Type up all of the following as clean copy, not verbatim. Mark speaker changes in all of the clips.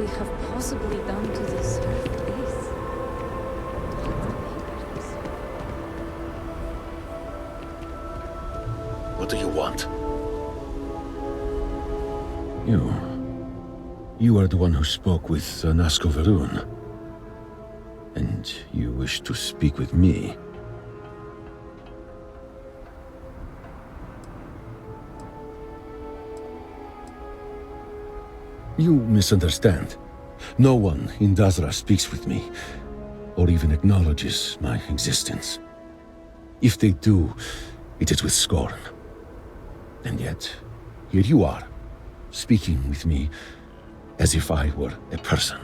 Speaker 1: we have possibly done to deserve this?
Speaker 2: What do you want?
Speaker 3: You are the one who spoke with Nasko Varun. And you wish to speak with me. You misunderstand. No one in Dazra speaks with me, or even acknowledges my existence. If they do, it is with scorn. And yet, here you are, speaking with me as if I were a person.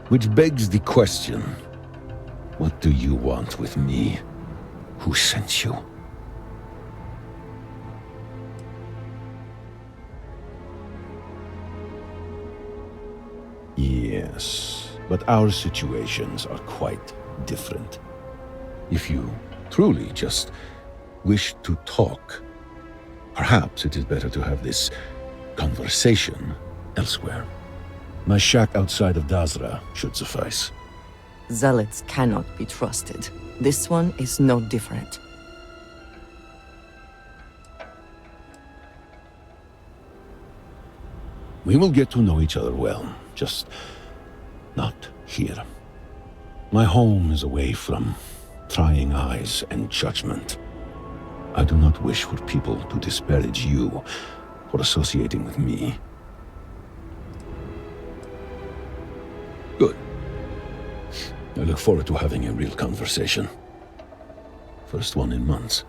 Speaker 3: Which begs the question, what do you want with me? Who sent you? Yes, but our situations are quite different. If you truly just wish to talk, perhaps it is better to have this conversation elsewhere. My shack outside of Dazra should suffice.
Speaker 4: Zealots cannot be trusted. This one is no different.
Speaker 3: We will get to know each other well, just not here. My home is away from prying eyes and judgment. I do not wish for people to disparage you for associating with me. Good. I look forward to having a real conversation. First one in months.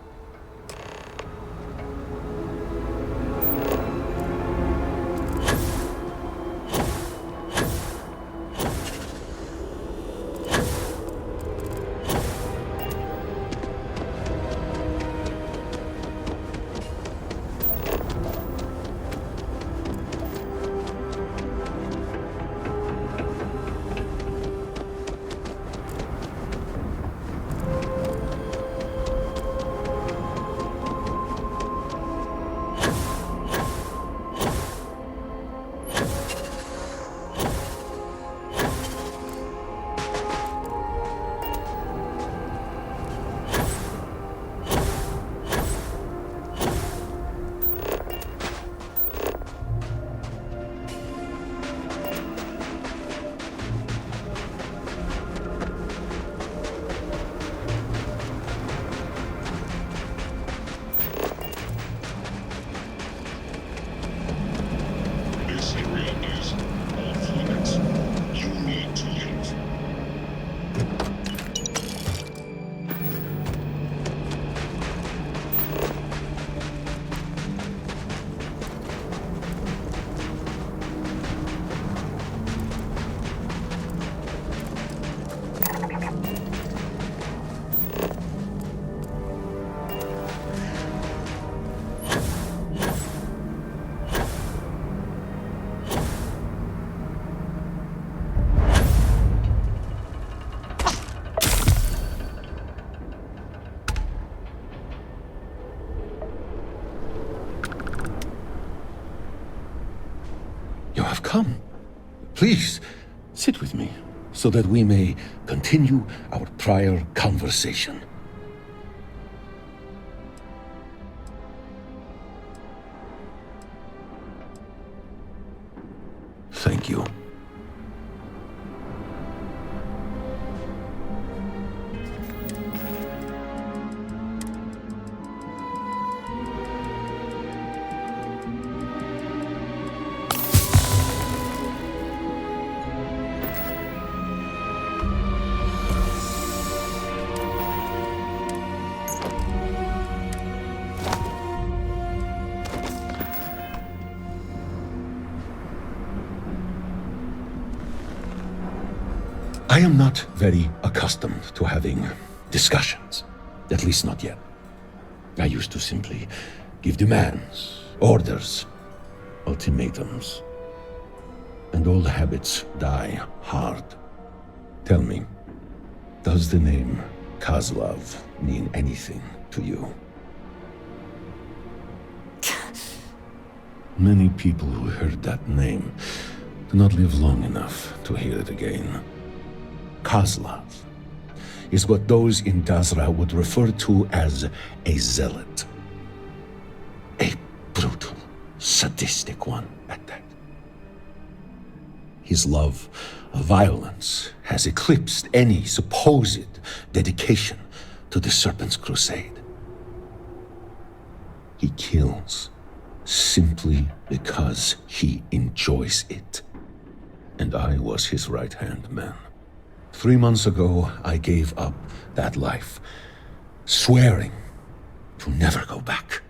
Speaker 3: Come, please, sit with me, so that we may continue our prior conversation. Thank you. I am not very accustomed to having discussions, at least not yet. I used to simply give demands, orders, ultimatums. And old habits die hard. Tell me, does the name Kozlov mean anything to you? Many people who heard that name do not live long enough to hear it again. Kozlov is what those in Dazra would refer to as a zealot. A brutal, sadistic one at that. His love of violence has eclipsed any supposed dedication to the Serpent's crusade. He kills simply because he enjoys it. And I was his right-hand man. 3 months ago, I gave up that life, swearing to never go back.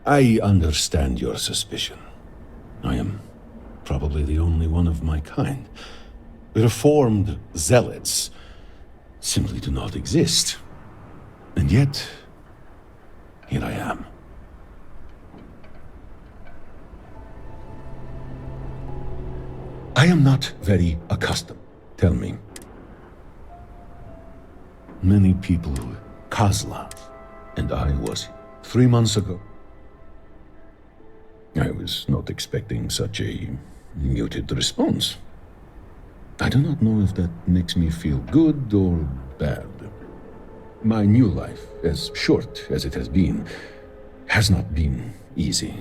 Speaker 3: I understand your suspicion. I am probably the only one of my kind. Reformed zealots simply do not exist. And yet, here I am. I am not very accustomed. Tell me. Many people, Kozlov and I was 3 months ago. I was not expecting such a muted response. I do not know if that makes me feel good or bad. My new life, as short as it has not been easy.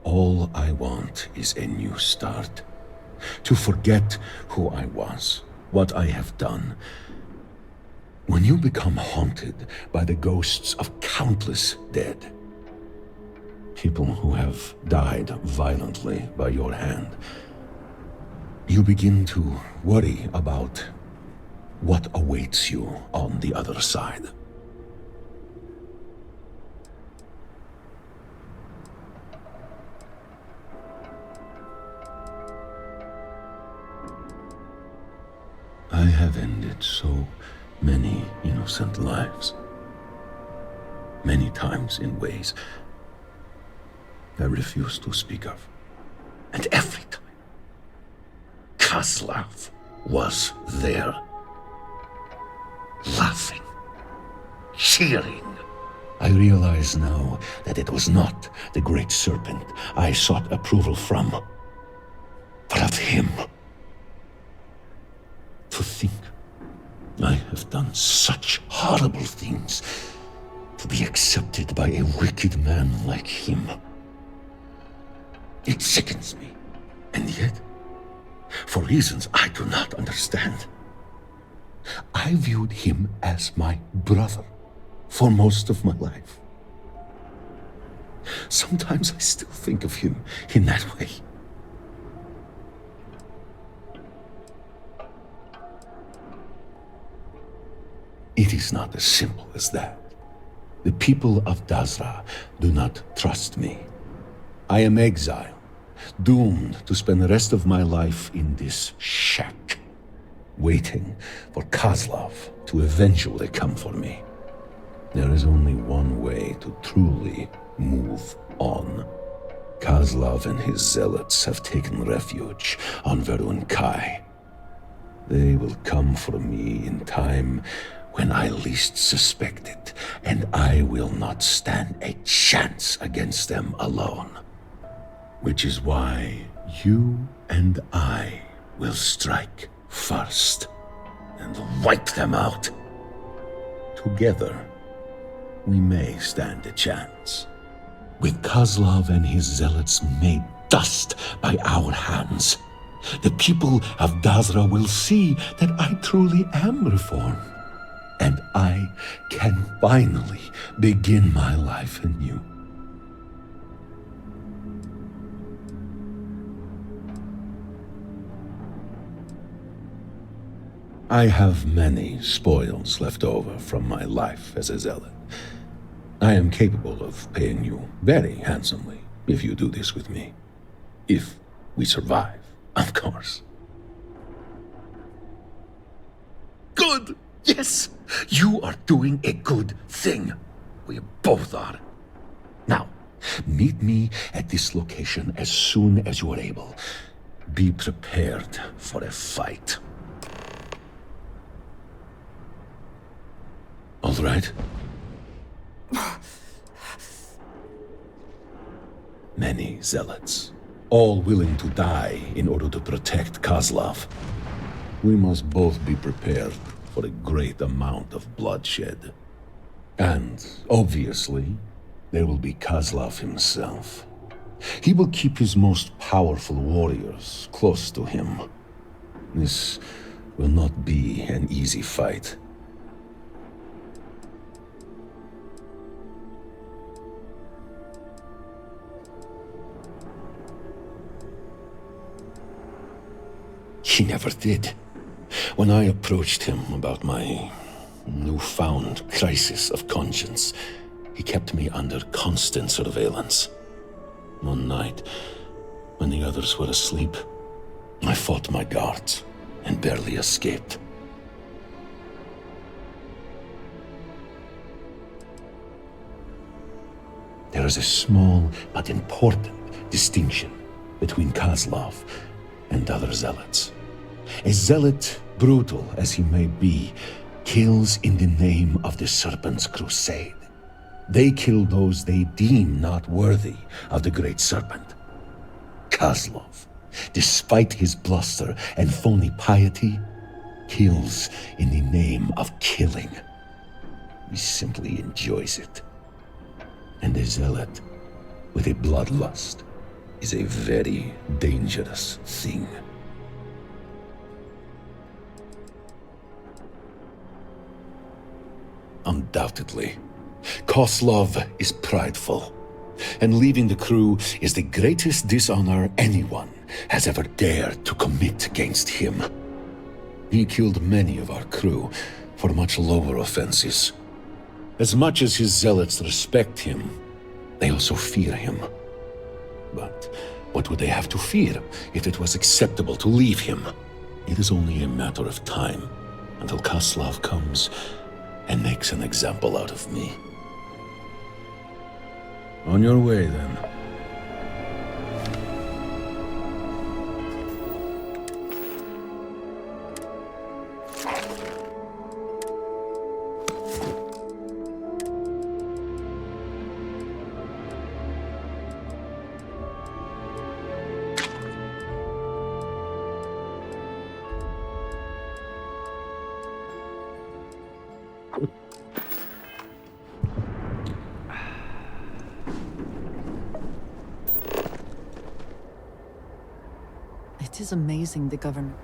Speaker 3: All I want is a new start. To forget who I was, what I have done. When you become haunted by the ghosts of countless dead, people who have died violently by your hand, you begin to worry about what awaits you on the other side. I have ended so many innocent lives. Many times in ways I refuse to speak of. And every time, Kozlov was there. Laughing, cheering. I realize now that it was not the Great Serpent I sought approval from, but of him. To think I have done such horrible things to be accepted by a wicked man like him. It sickens me, and yet, for reasons I do not understand, I viewed him as my brother for most of my life. Sometimes I still think of him in that way. It is not as simple as that. The people of Dazra do not trust me. I am exiled, doomed to spend the rest of my life in this shack, waiting for Kozlov to eventually come for me. There is only one way to truly move on. Kozlov and his zealots have taken refuge on Verun Kai. They will come for me in time when I least suspect it, and I will not stand a chance against them alone. Which is why you and I will strike first and wipe them out. Together, we may stand a chance. With Kozlov and his zealots made dust by our hands, the people of Dazra will see that I truly am reformed, and I can finally begin my life anew. I have many spoils left over from my life as a zealot. I am capable of paying you very handsomely if you do this with me. If we survive, of course. Good! Yes! You are doing a good thing. We both are. Now, meet me at this location as soon as you are able. Be prepared for a fight. All right? Many zealots, all willing to die in order to protect Kozlov. We must both be prepared for a great amount of bloodshed. And, obviously, there will be Kozlov himself. He will keep his most powerful warriors close to him. This will not be an easy fight. He never did. When I approached him about my newfound crisis of conscience, he kept me under constant surveillance. One night, when the others were asleep, I fought my guards and barely escaped. There is a small but important distinction between Kozlov and other zealots. A zealot, brutal as he may be, kills in the name of the Serpent's crusade. They kill those they deem not worthy of the Great Serpent. Kozlov, despite his bluster and phony piety, kills in the name of killing. He simply enjoys it. And a zealot with a bloodlust is a very dangerous thing. Undoubtedly, Kozlov is prideful, and leaving the crew is the greatest dishonor anyone has ever dared to commit against him. He killed many of our crew for much lower offenses. As much as his zealots respect him, they also fear him. But what would they have to fear if it was acceptable to leave him? It is only a matter of time until Kozlov comes and makes an example out of me. On your way, then.
Speaker 1: It is amazing the government.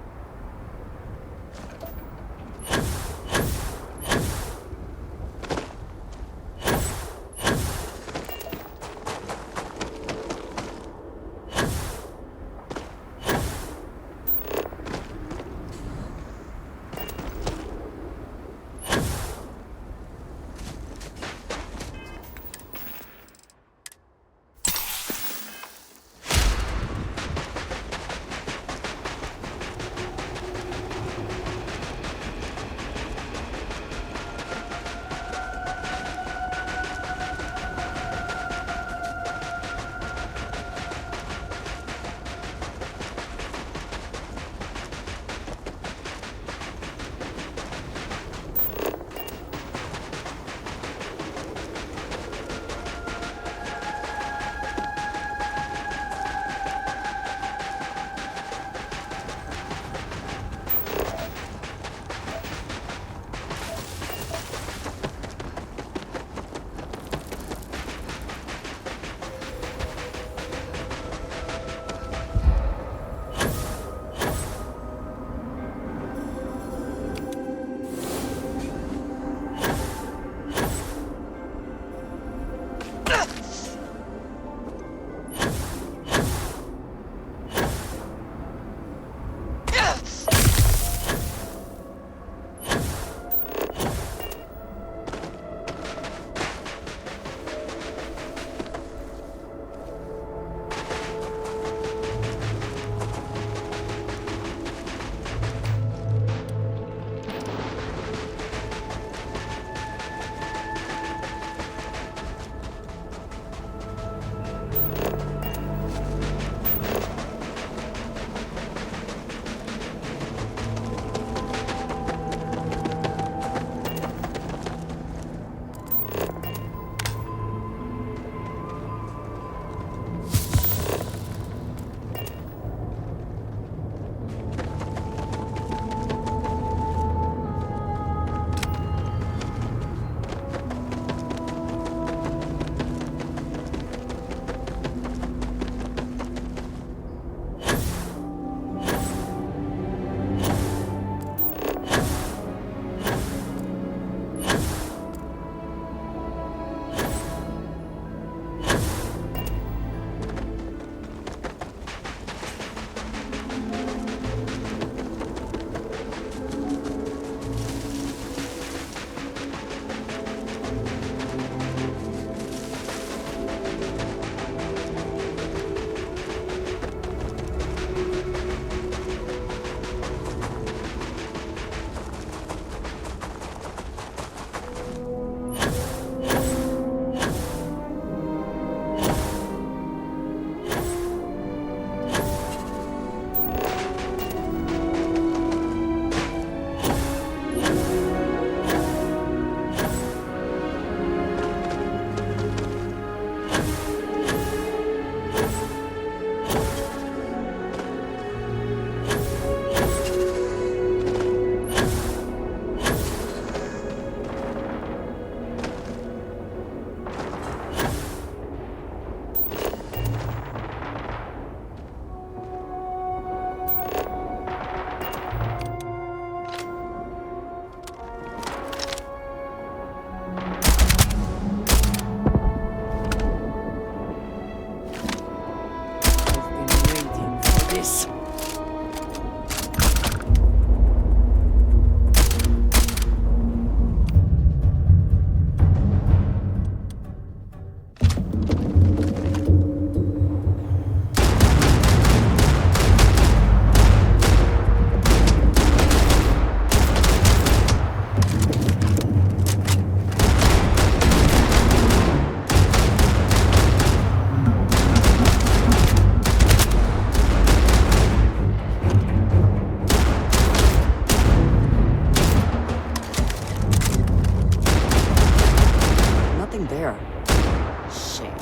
Speaker 1: Shit.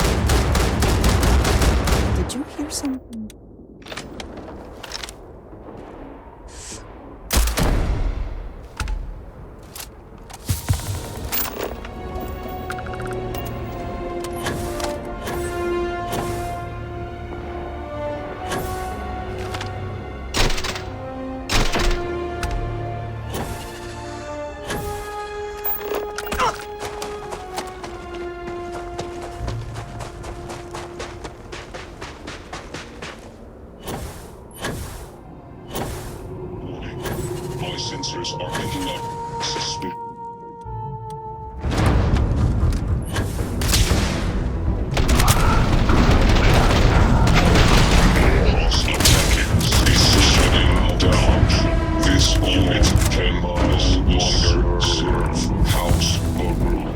Speaker 1: Did you hear something?
Speaker 2: My sensors are picking up suspicious. Cross-attacking is shutting down. This unit can no longer serve House Maroon.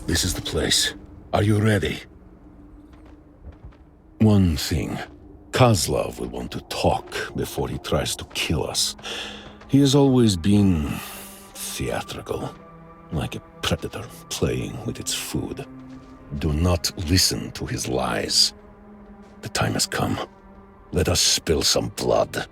Speaker 3: This is the place. Are you ready? One thing. Kozlov will want to talk before he tries to kill us. He has always been theatrical, like a predator playing with its food. Do not listen to his lies. The time has come. Let us spill some blood.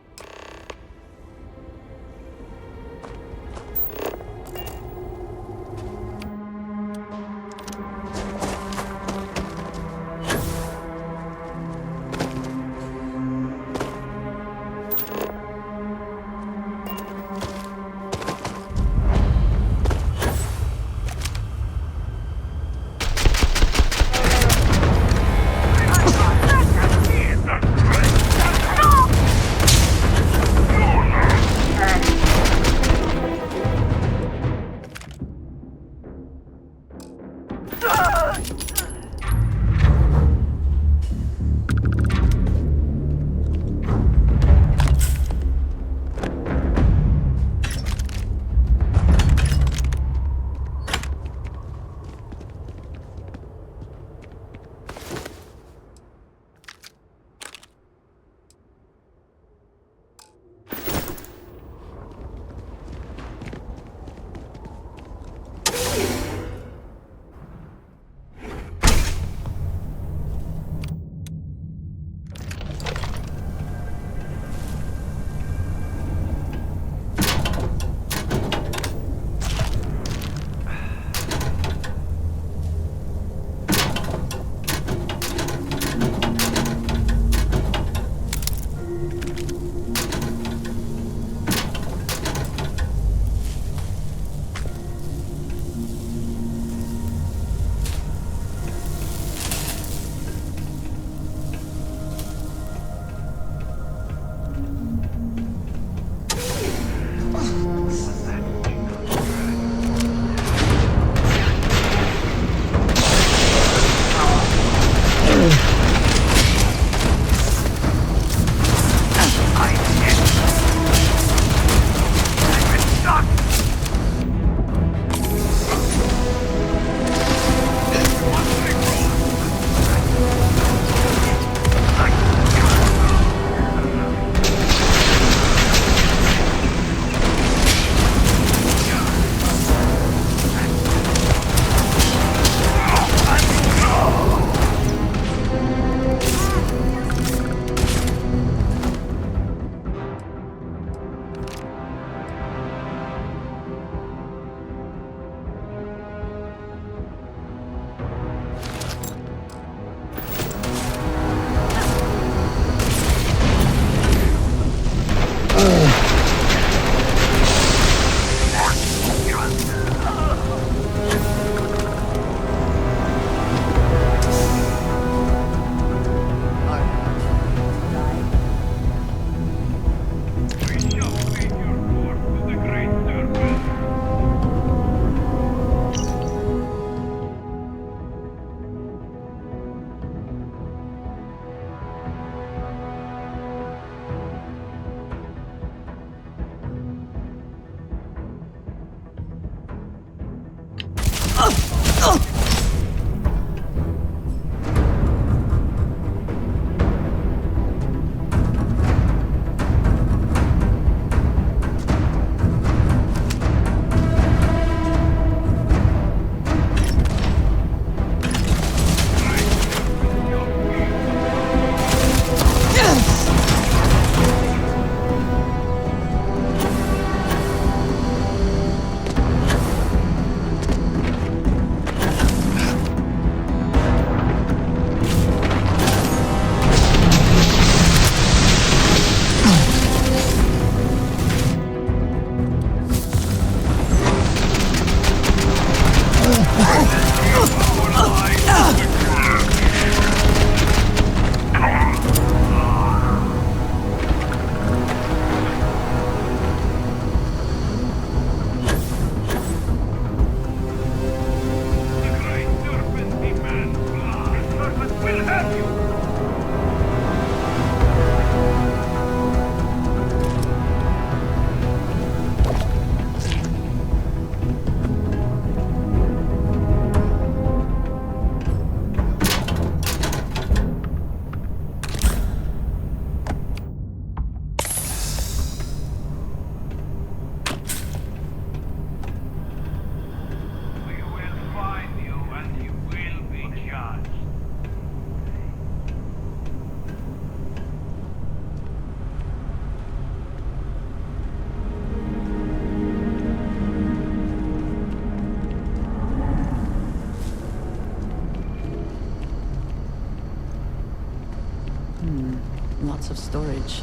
Speaker 1: Lots of storage.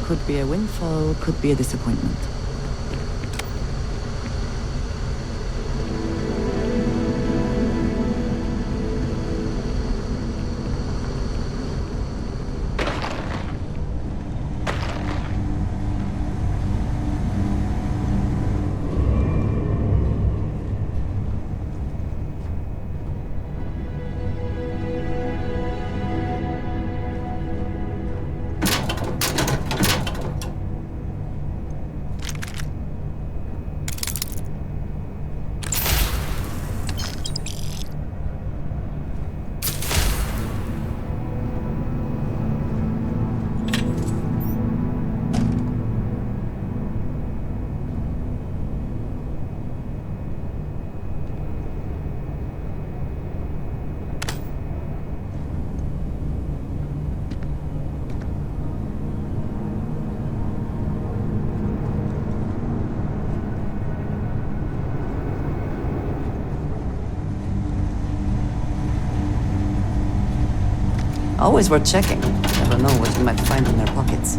Speaker 1: Could be a windfall, could be a disappointment. Always worth checking. Never know what you might find in their pockets.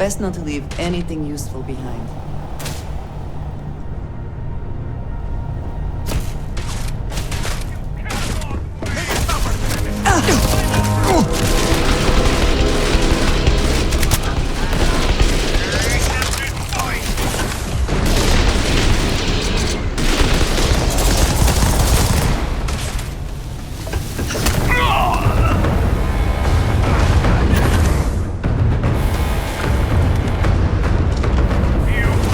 Speaker 1: Best not to leave anything useful behind.
Speaker 5: You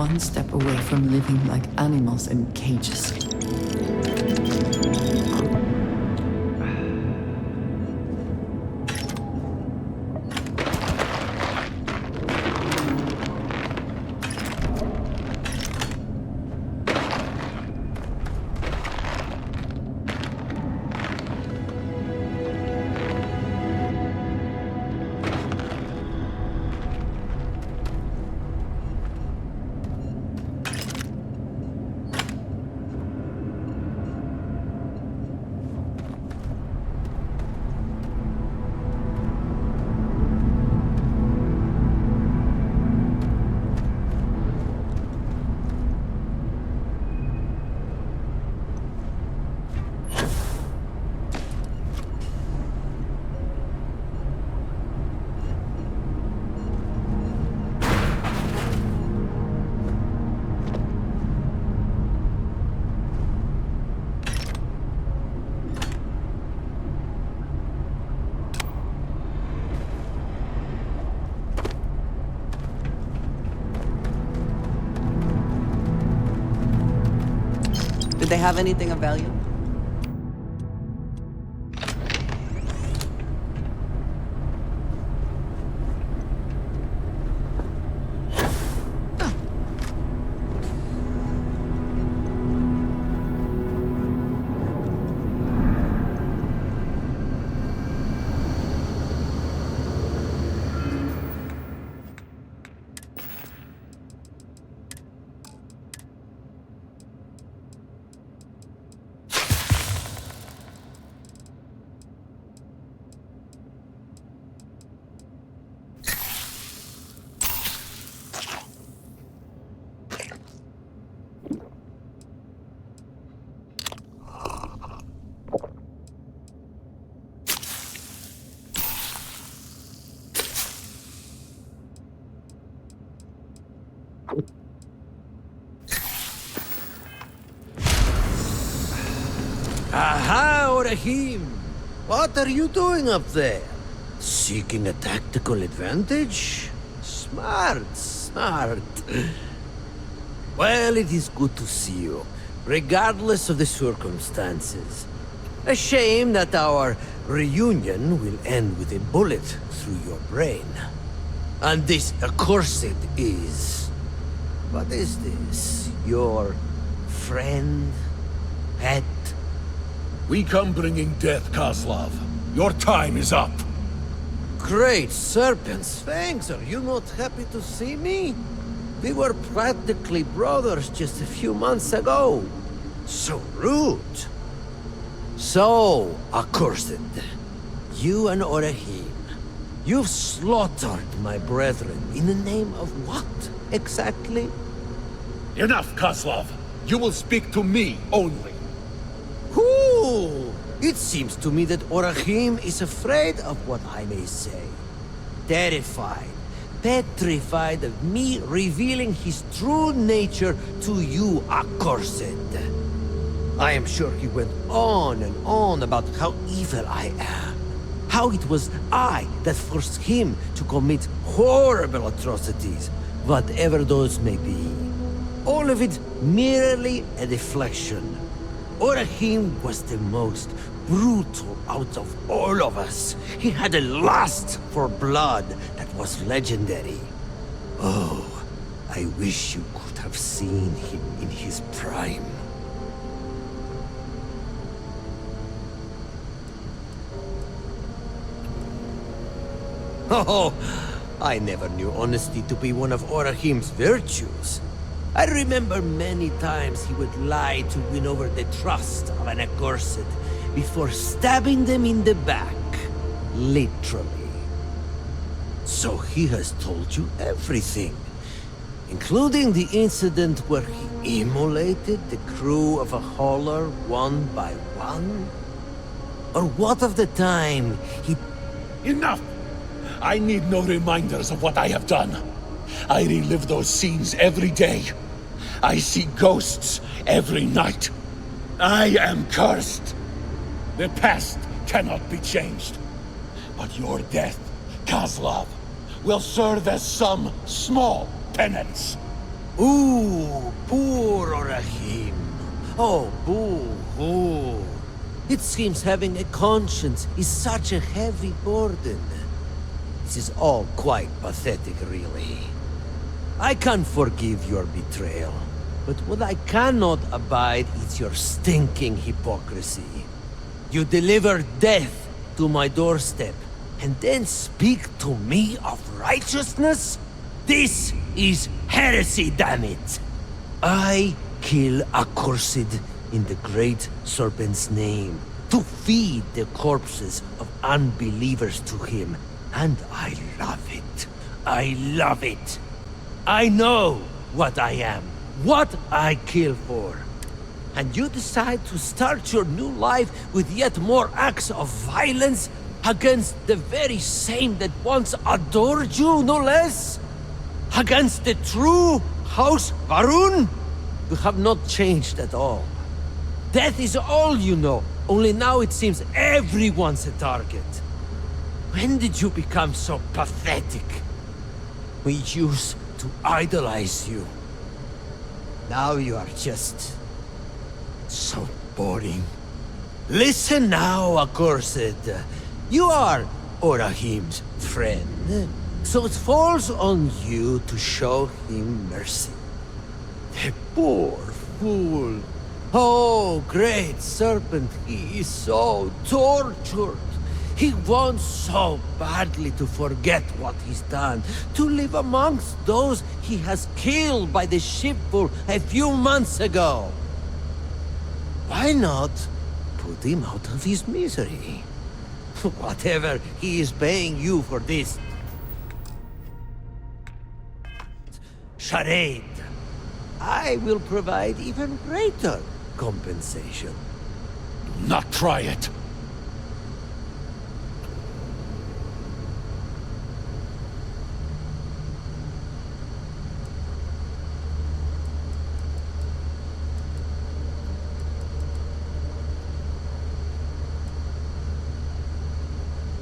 Speaker 1: one step away from living like animals in cages.
Speaker 5: Did they have anything of value?
Speaker 6: Aha, Orahim! What are you doing up there? Seeking a tactical advantage? Smart, smart. Well, it is good to see you, regardless of the circumstances. A shame that our reunion will end with a bullet through your brain. And this accursed is... What is this? Your friend? Pet?
Speaker 3: We come bringing death, Kozlov. Your time is up.
Speaker 6: Great serpents, thanks. Are you not happy to see me? We were practically brothers just a few months ago. So rude. So, accursed. You and Orahim, you've slaughtered my brethren in the name of what, exactly?
Speaker 3: Enough, Kozlov. You will speak to me only.
Speaker 6: Whoo! It seems to me that Orahim is afraid of what I may say. Terrified, petrified of me revealing his true nature to you, accursed. I am sure he went on and on about how evil I am. How it was I that forced him to commit horrible atrocities, whatever those may be. All of it merely a deflection. Orahim was the most brutal out of all of us. He had a lust for blood that was legendary. Oh, I wish you could have seen him in his prime. Oh, I never knew honesty to be one of Orahim's virtues. I remember many times he would lie to win over the trust of an accursed before stabbing them in the back. Literally. So he has told you everything, including the incident where he immolated the crew of a hauler one by one? Or what of the time he...
Speaker 3: Enough! I need no reminders of what I have done. I relive those scenes every day. I see ghosts every night. I am cursed. The past cannot be changed. But your death, Kozlov, will serve as some small penance.
Speaker 6: Ooh, poor Orahim. Oh, boo-hoo. It seems having a conscience is such a heavy burden. This is all quite pathetic, really. I can forgive your betrayal, but what I cannot abide is your stinking hypocrisy. You deliver death to my doorstep, and then speak to me of righteousness? This is heresy, damn it! I kill accursed in the great serpent's name, to feed the corpses of unbelievers to him, and I love it. I love it. I know what I am, what I kill for. And you decide to start your new life with yet more acts of violence against the very same that once adored you, no less? Against the true House Varun? You have not changed at all. Death is all you know, only now it seems everyone's a target. When did you become so pathetic? We used to idolize you. Now you are just so boring. Listen now, accursed. You are Orahim's friend, so it falls on you to show him mercy. The poor fool. Oh, great serpent, he is so tortured. He wants so badly to forget what he's done, to live amongst those he has killed by the shipful a few months ago. Why not put him out of his misery? Whatever he is paying you for this charade, I will provide even greater compensation.
Speaker 3: Do not try it.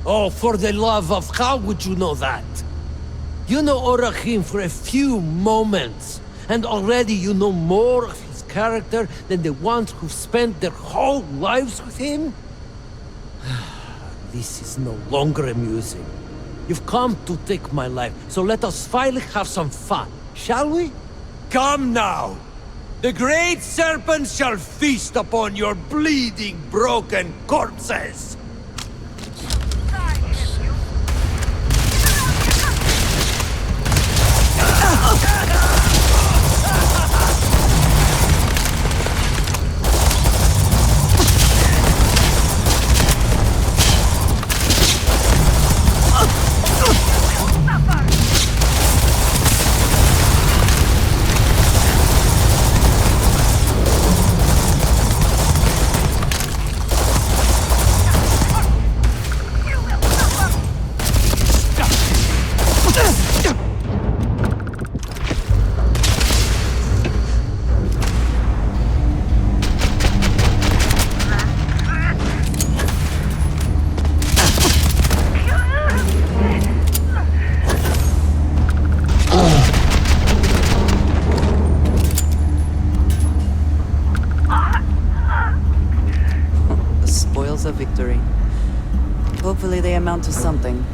Speaker 6: Oh, for the love of, how would you know that? You know Orahim for a few moments, and already you know more of his character than the ones who've spent their whole lives with him? This is no longer amusing. You've come to take my life, so let us finally have some fun, shall we? Come now! The great serpent shall feast upon your bleeding, broken corpses!
Speaker 5: A victory. Hopefully they amount to something.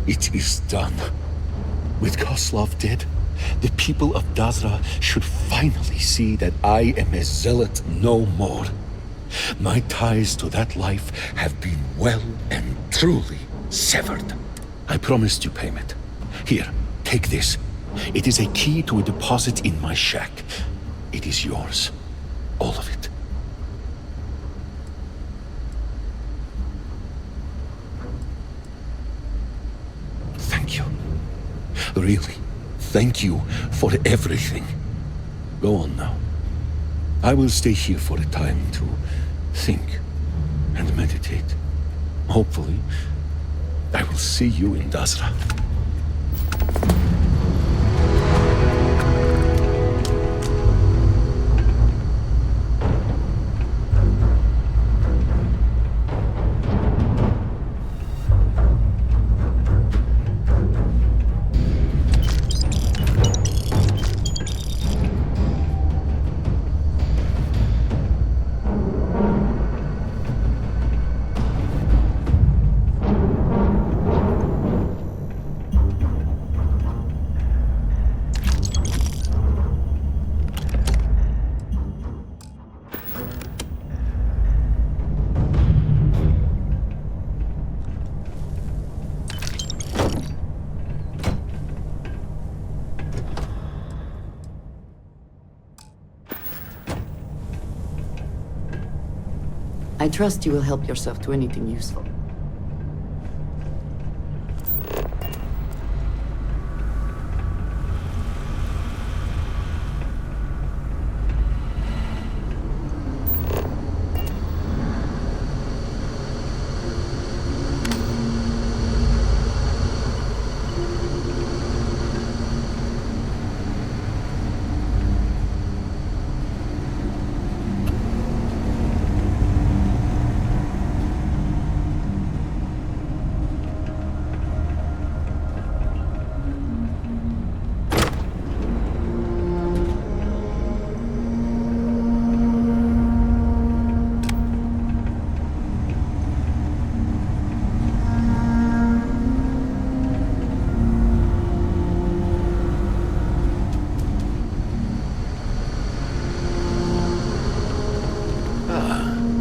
Speaker 3: It is done. With Koslov dead, the people of Dazra should finally see that I am a zealot no more. My ties to that life have been well and truly severed. I promised you payment. Here, take this. It is a key to a deposit in my shack. It is yours. All of it. Thank you. Really, thank you for everything. Go on now. I will stay here for a time to think and meditate. Hopefully, I will see you in Dazra.
Speaker 1: I trust you will help yourself to anything useful.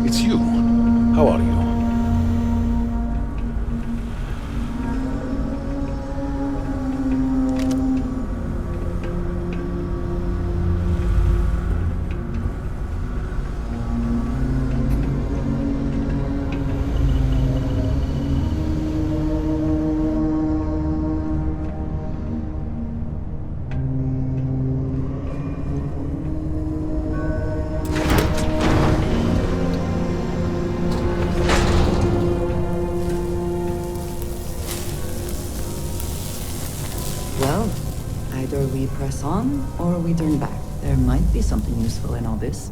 Speaker 3: It's you. How are you?
Speaker 1: Well, either we press on or we turn back. There might be something useful in all this.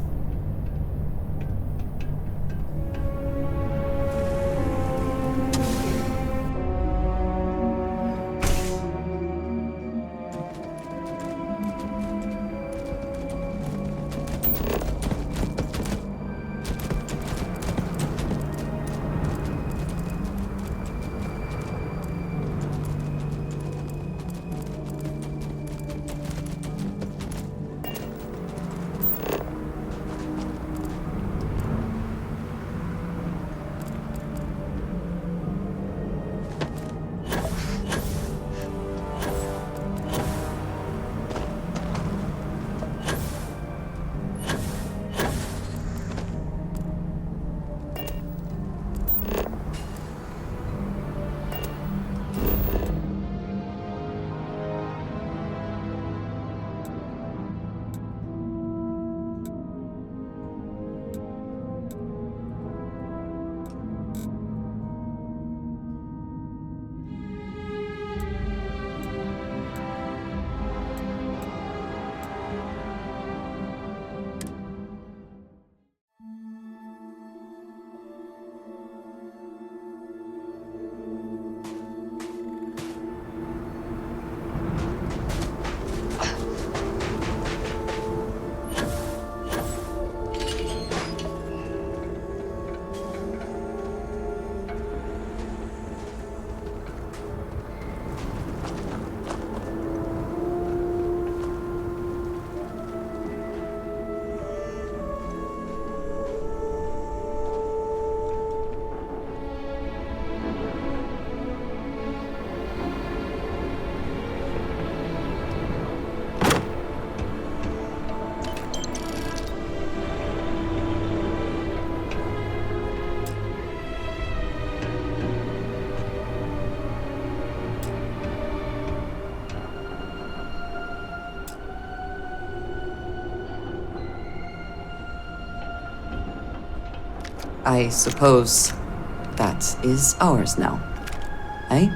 Speaker 1: I suppose that is ours now. Eh?